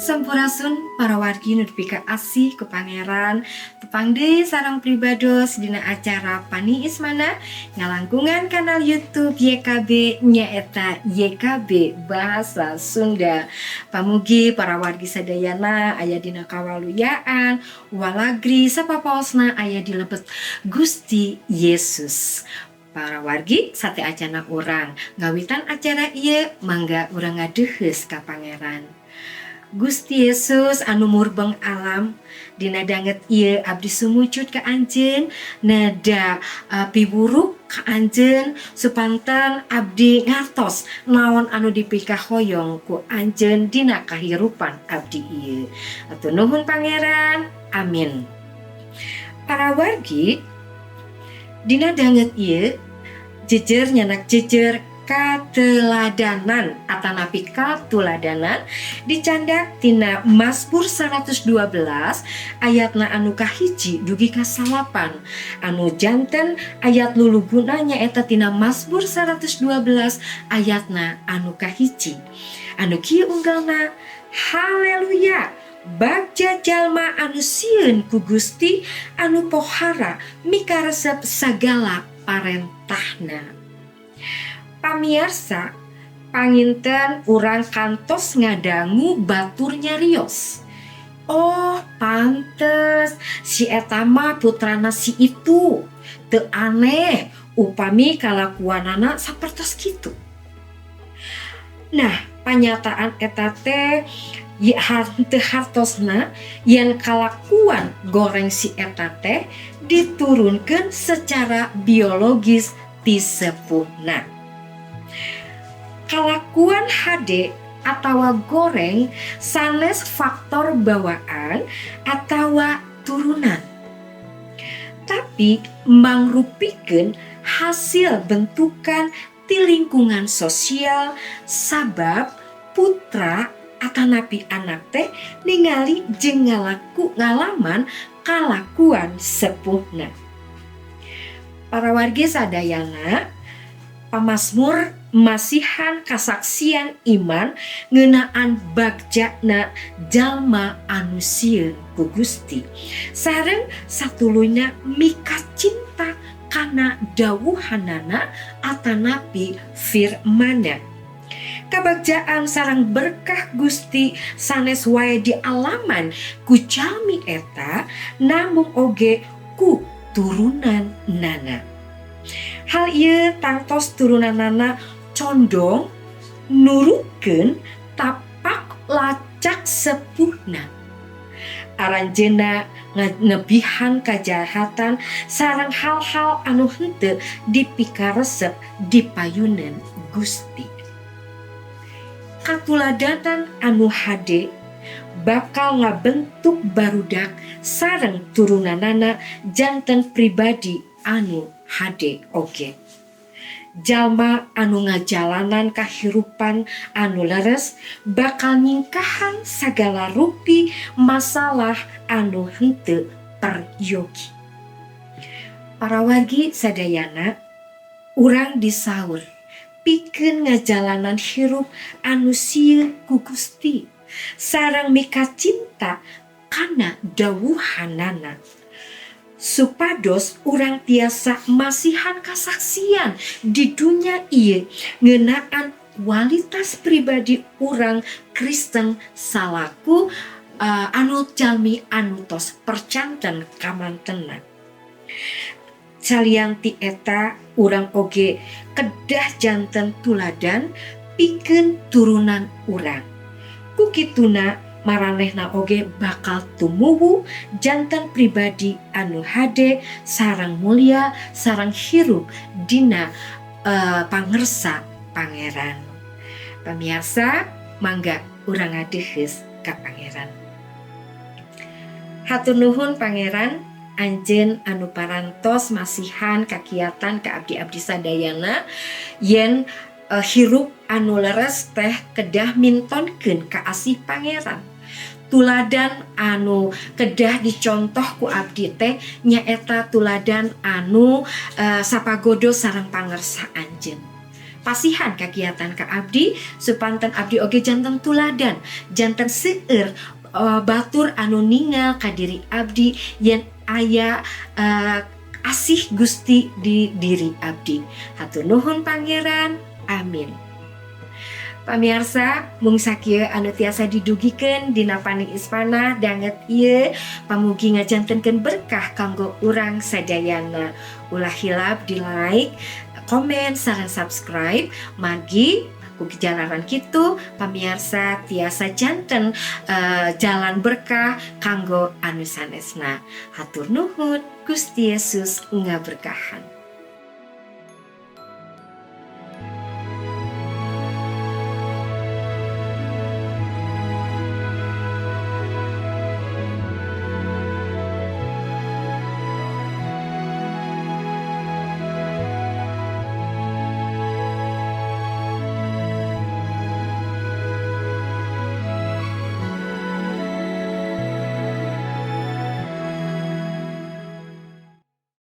Sampurasun para wargi nu pika asih ke pangeran tepang deui sareng pribados dina acara Pani Ismana ngalangkungan kanal YouTube YKB nyaeta YKB Bahasa Sunda. Pamugi para wargi sadayana aya dina kawaluyaan walagri sapapaosna aya di lebet Gusti Yesus. Para wargi sate acana urang ngawitan acara ieu mangga urang ngadeuheus ka pangeran. Gusti Yesus anu murbeng alam dina danget ieu abdi sumucut ka anjeun nada piburuk ka anjeun supanten abdi ngartos naon anu dipikahoyong ku anjeun dina kahirupan abdi ieu. Atur nuhun pangeran. Amin. Para wargi dina danget ieu jejer nyanak jejer kateladanan atanapi katuladanan dicandak tina Mazmur 112 ayatna anu kahiji dugi ka 8 anu janten ayat luluguna nyaeta tina Mazmur 112 ayatna anu kahiji anu kieu unggalna haleluya bagja jalma anu sieun ku Gusti anu pohara mikaresep sagala parentahna. Pamirsa, panginten urang kantos ngadangu batur nyarios. Oh, pantes si eta mah putrana si itu. Teu aneh upami kalakuanana sapertos kitu. Nah, panyataan eta teh teu hartosna yen kalakuan goreng si eta teh diturunkeun secara biologis ti sepuhna. Kalakuan HD atawa goreng sanes faktor bawaan atawa turunan. Tapi mangrupikeun hasil bentukan ti lingkungan sosial sabab putra atanapi anak teh ningali jeung ngalaman kalakuan sepuhna. Para wargi sadayana pamazmur masihan kasaksian iman ngeunaan bagjana jalma anu sieun ku Gusti sareng satuluyna mika cinta kana dawuhanana atanapi firman-Na. Kabagjaan sareng berkah Gusti sanes wae dialaman ku jalmi eta namung oge ku turunan nana. Hal ieu tangtos turunanana condong nurukeun tapak lacak sepuhna. Aranjeunna ngebihan kajahatan sareng hal-hal anu henteu dipikaresep dipayuneun Gusti. Katuladanan anu hade bakal ngabentuk barudak sareng turunanana janten pribadi anu hade oge. Jalma anu ngajalanan kahirupan anu leres bakal nyingkahan sagala rupi masalah anu henteu peryogi. Para wargi sadayana urang disaur pikeun ngajalanan hirup anu sieun ku Gusti sareng mika cinta kana dawuhanana. Supados urang tiasa masihan kasaksian di dunia ieu ngeunaan kualitas pribadi urang Kristen salaku anu jalmi anu tos percanten kamantenna. Salianti eta urang oge kedah janten tuladan pikeun turunan urang. Ku kituna maranehna oge bakal tumuwu janten pribadi anu hade sareng mulia sareng hirup dina pangersa pangeran. Pamirsa, mangga urang ngadeuheus ka pangeran. Hatur nuhun pangeran, anjeun anu parantos masihan kakiatan ka abdi-abdi sadayana yen hirup anu leres teh kedah mintonkeun ka asih pangeran. Tuladan anu kedah dicontoh ku abdi teh nyaeta tuladan anu sapagodo sareng pangersa anjeun. pasihan kegiatan Kak Abdi supanten Abdi oge janten tuladan, janten seueur batur anu ningal ka diri Abdi yen aya asih Gusti di diri Abdi. Hatur nuhun Pangeran, amin. Pamirsa, mung sakieu anu tiasa didugikeun dina Paniis Manah danget ieu pamugi ngajantenkeun berkah kanggo urang sadayana. Ulah hilap di like, komen, sareng subscribe. Margi ugi jalaran kitu pamirsa tiasa janten jalan berkah kanggo anu sanesna. Hatur nuhun, Gusti Yesus ngaberkahan.